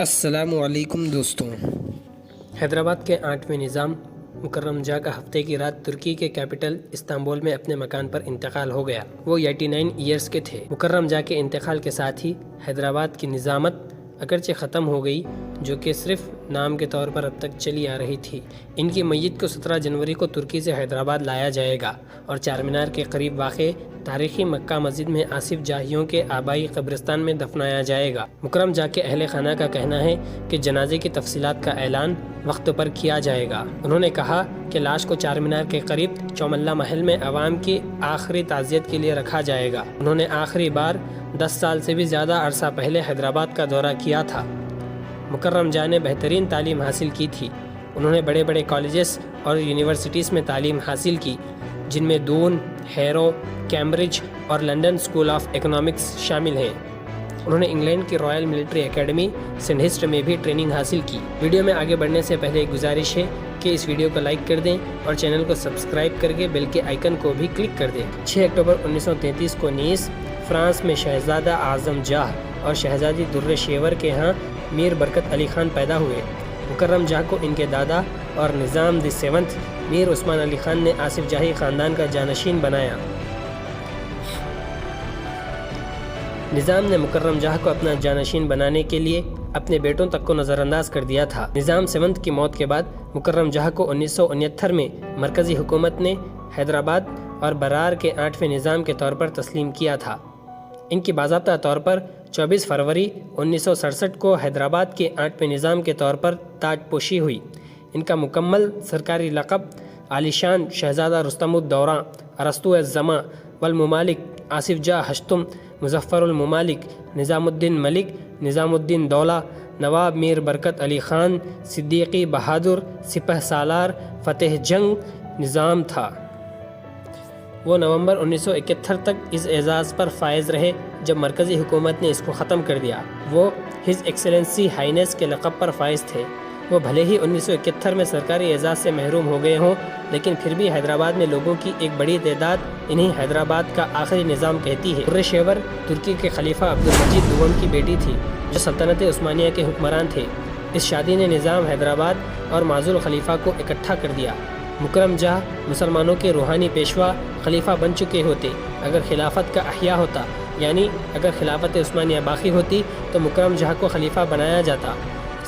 السلام علیکم دوستوں، حیدرآباد کے 8ویں نظام مکرم جاہ کا ہفتے کی رات ترکی کے کیپٹل استنبول میں اپنے مکان پر انتقال ہو گیا۔ وہ 89 ایئرز کے تھے۔ مکرم جاہ کے انتقال کے ساتھ ہی حیدرآباد کی نظامت اگرچہ ختم ہو گئی، جو کہ صرف نام کے طور پر اب تک چلی آ رہی تھی۔ ان کی میت کو 17 جنوری کو ترکی سے حیدرآباد لایا جائے گا اور چارمینار کے قریب واقع تاریخی مکہ مسجد میں آصف جاہیوں کے آبائی قبرستان میں دفنایا جائے گا۔ مکرم جاہ کے اہل خانہ کا کہنا ہے کہ جنازے کی تفصیلات کا اعلان وقت پر کیا جائے گا۔ انہوں نے کہا کہ لاش کو چارمینار کے قریب چوملہ محل میں عوام کی آخری تعزیت کے لیے رکھا جائے گا۔ انہوں نے آخری بار 10 سال سے بھی زیادہ عرصہ پہلے حیدرآباد کا دورہ کیا تھا۔ مکرم جاہ نے بہترین تعلیم حاصل کی تھی۔ انہوں نے بڑے بڑے کالجز اور یونیورسٹیز میں تعلیم حاصل کی، جن میں دون، ہیرو، کیمبرج اور لنڈن اسکول آف اکنامکس شامل ہیں۔ انہوں نے انگلینڈ کی رائل ملٹری اکیڈمی سینڈہسٹ میں بھی ٹریننگ حاصل کی۔ ویڈیو میں آگے بڑھنے سے پہلے ایک گزارش ہے کہ اس ویڈیو کو لائک کر دیں اور چینل کو سبسکرائب کر کے بیل کے آئیکن کو بھی کلک کر دیں۔ 6 اکتوبر 1933 کو نیس، فرانس میں شہزادہ اعظم جاہ اور شہزادی در شیور کے ہاں میر برکت علی خان پیدا ہوئے۔ مکرم جاہ کو ان کے دادا اور نظام دی سیونتھ میر عثمان علی خان نے آصف جاہی خاندان کا جانشین بنایا۔ نظام نے مکرم جاہ کو اپنا جانشین بنانے کے لیے اپنے بیٹوں تک کو نظر انداز کر دیا تھا۔ نظام سیونتھ کی موت کے بعد مکرم جاہ کو 1969 میں مرکزی حکومت نے حیدرآباد اور برار کے 8ویں نظام کے طور پر تسلیم کیا تھا۔ ان کی باضابطہ طور پر 24 فروری 1967 کو حیدرآباد کے 8ویں نظام کے طور پر تاج پوشی ہوئی۔ ان کا مکمل سرکاری لقب عالی شان شہزادہ رستم الدوراں ارسطو الزماں والممالک آصف جاہ ہشتم مظفر الممالک نظام الدین ملک نظام الدین دولہ نواب میر برکت علی خان صدیقی بہادر سپہ سالار فتح جنگ نظام تھا۔ وہ نومبر 1971 تک اس اعزاز پر فائز رہے جب مرکزی حکومت نے اس کو ختم کر دیا۔ وہ ہز ایکسلنسی ہائنس کے لقب پر فائز تھے۔ وہ بھلے ہی 1971 میں سرکاری اعزاز سے محروم ہو گئے ہوں، لیکن پھر بھی حیدرآباد میں لوگوں کی ایک بڑی تعداد انہیں حیدرآباد کا آخری نظام کہتی ہے۔ در شیور ترکی کے خلیفہ عبدالمجید دوم کی بیٹی تھی، جو سلطنت عثمانیہ کے حکمران تھے۔ اس شادی نے نظام حیدرآباد اور معزول خلیفہ کو اکٹھا کر دیا۔ مکرم جاہ مسلمانوں کے روحانی پیشوا خلیفہ بن چکے ہوتے۔ اگر خلافت کا احیاء ہوتا، یعنی اگر خلافت عثمانیہ باقی ہوتی تو مکرم جاہ کو خلیفہ بنایا جاتا۔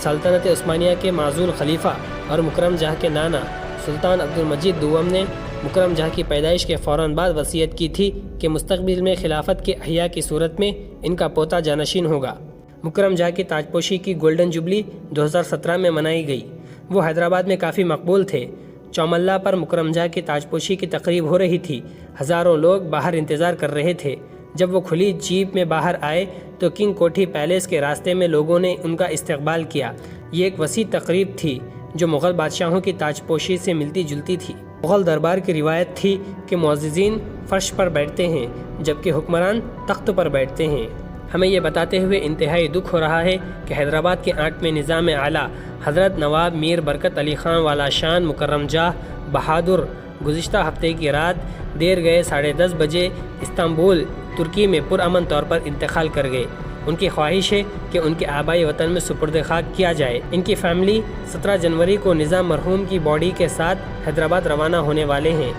سلطنت عثمانیہ کے معزول خلیفہ اور مکرم جاہ کے نانا سلطان عبدالمجید دوم نے مکرم جاہ کی پیدائش کے فوراً بعد وصیت کی تھی کہ مستقبل میں خلافت کے احیاء کی صورت میں ان کا پوتا جانشین ہوگا۔ مکرم جاہ کی تاج پوشی کی گولڈن جوبلی 2017 میں منائی گئی۔ وہ حیدرآباد میں کافی مقبول تھے۔ چوملہ پر مکرم جاہ کی تاج پوشی کی تقریب ہو رہی تھی۔ ہزاروں لوگ باہر انتظار کر رہے تھے۔ جب وہ کھلی جیپ میں باہر آئے تو کنگ کوٹھی پیلیس کے راستے میں لوگوں نے ان کا استقبال کیا۔ یہ ایک وسیع تقریب تھی جو مغل بادشاہوں کی تاج پوشی سے ملتی جلتی تھی۔ مغل دربار کی روایت تھی کہ معززین فرش پر بیٹھتے ہیں جبکہ حکمران تخت پر بیٹھتے ہیں۔ ہمیں یہ بتاتے ہوئے انتہائی دکھ ہو رہا ہے کہ حیدرآباد کے 8ویں نظام اعلیٰ حضرت نواب میر برکت علی خان والا شان مکرم جاہ بہادر گزشتہ ہفتے کی رات دیر گئے 10:30 بجے استنبول ترکی میں پرامن طور پر انتقال کر گئے۔ ان کی خواہش ہے کہ ان کے آبائی وطن میں سپرد خاک کیا جائے۔ ان کی فیملی 17 جنوری کو نظام مرحوم کی باڈی کے ساتھ حیدرآباد روانہ ہونے والے ہیں۔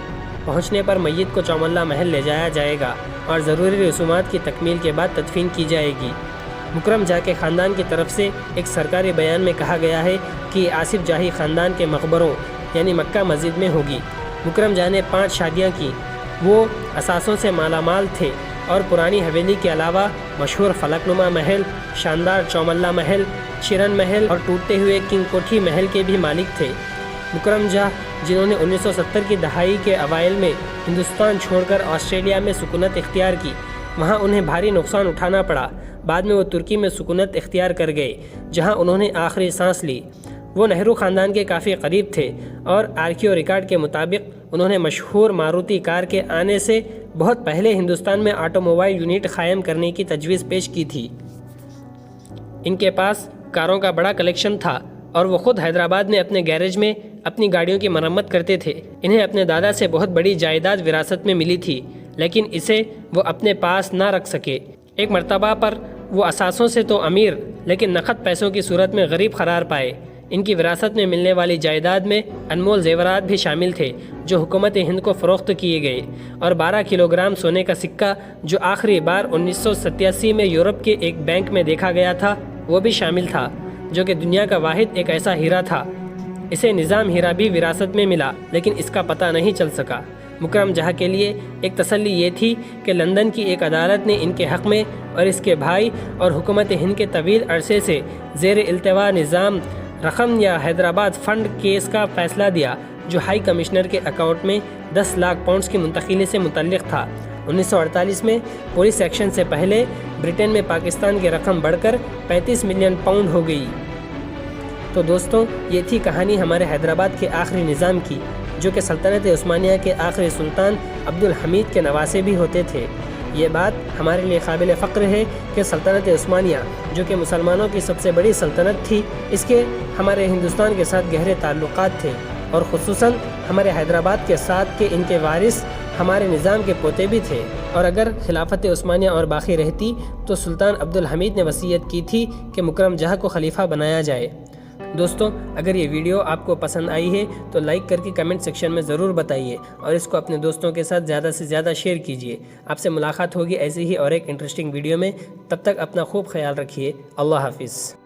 پہنچنے پر میت کو چوملہ محل لے جایا جائے گا اور ضروری رسومات کی تکمیل کے بعد تدفین کی جائے گی۔ مکرم جاہ کے خاندان کی طرف سے ایک سرکاری بیان میں کہا گیا ہے کہ آصف جاہی خاندان کے مقبروں یعنی مکہ مسجد میں ہوگی۔ مکرم جاہ نے 5 شادیاں کی۔ وہ اثاثوں سے مالا مال تھے اور پرانی حویلی کے علاوہ مشہور فلک نما محل، شاندار چوملہ محل، شرن محل اور ٹوٹتے ہوئے کنگ کوٹھی محل کے بھی مالک تھے۔ مکرم جاہ جنہوں نے 1970 کی دہائی کے اوائل میں ہندوستان چھوڑ کر آسٹریلیا میں سکونت اختیار کی، وہاں انہیں بھاری نقصان اٹھانا پڑا۔ بعد میں وہ ترکی میں سکونت اختیار کر گئے جہاں انہوں نے آخری سانس لی۔ وہ نہرو خاندان کے کافی قریب تھے اور آرکیو ریکارڈ کے مطابق انہوں نے مشہور ماروتی کار کے آنے سے بہت پہلے ہندوستان میں آٹو موبائل یونٹ قائم کرنے کی تجویز پیش کی تھی۔ ان کے پاس کاروں کا بڑا کلیکشن تھا اور وہ خود حیدرآباد میں اپنے گیرج میں اپنی گاڑیوں کی مرمت کرتے تھے۔ انہیں اپنے دادا سے بہت بڑی جائیداد وراثت میں ملی تھی، لیکن اسے وہ اپنے پاس نہ رکھ سکے۔ ایک مرتبہ پر وہ اثاثوں سے تو امیر لیکن نقد پیسوں کی صورت میں غریب قرار پائے۔ ان کی وراثت میں ملنے والی جائیداد میں انمول زیورات بھی شامل تھے جو حکومت ہند کو فروخت کیے گئے، اور 12 کلو گرام سونے کا سکہ جو آخری بار 1987 میں یورپ کے ایک بینک میں دیکھا گیا تھا وہ بھی شامل تھا، جو کہ دنیا کا واحد ایک ایسا ہیرا تھا۔ اسے نظام ہیرا بھی وراثت میں ملا لیکن اس کا پتہ نہیں چل سکا۔ مکرم جہاں کے لیے ایک تسلی یہ تھی کہ لندن کی ایک عدالت نے ان کے حق میں اور اس کے بھائی اور حکومت ہند کے طویل عرصے سے زیر التوا نظام رقم یا حیدرآباد فنڈ کیس کا فیصلہ دیا جو ہائی کمشنر کے اکاؤنٹ میں 10 لاکھ پاؤنڈز کی منتقلی سے متعلق تھا۔ 1948 میں پولیس ایکشن سے پہلے برٹن میں پاکستان کی رقم بڑھ کر 35 ملین پاؤنڈ ہو گئی۔ تو دوستوں، یہ تھی کہانی ہمارے حیدرآباد کے آخری نظام کی، جو کہ سلطنت عثمانیہ کے آخری سلطان عبدالحمید کے نواسے بھی ہوتے تھے۔ یہ بات ہمارے لیے قابل فخر ہے کہ سلطنت عثمانیہ، جو کہ مسلمانوں کی سب سے بڑی سلطنت تھی، اس کے ہمارے ہندوستان کے ساتھ گہرے تعلقات تھے، اور خصوصاً ہمارے حیدرآباد کے ساتھ کہ ان کے وارث ہمارے نظام کے پوتے بھی تھے، اور اگر خلافت عثمانیہ اور باقی رہتی تو سلطان عبدالحمید نے وصیت کی تھی کہ مکرم جہاں کو خلیفہ بنایا جائے۔ دوستوں، اگر یہ ویڈیو آپ کو پسند آئی ہے تو لائک کر کے کمنٹ سیکشن میں ضرور بتائیے، اور اس کو اپنے دوستوں کے ساتھ زیادہ سے زیادہ شیئر کیجیے۔ آپ سے ملاقات ہوگی ایسی ہی اور ایک انٹرسٹنگ ویڈیو میں، تب تک اپنا خوب خیال رکھیے۔ اللہ حافظ۔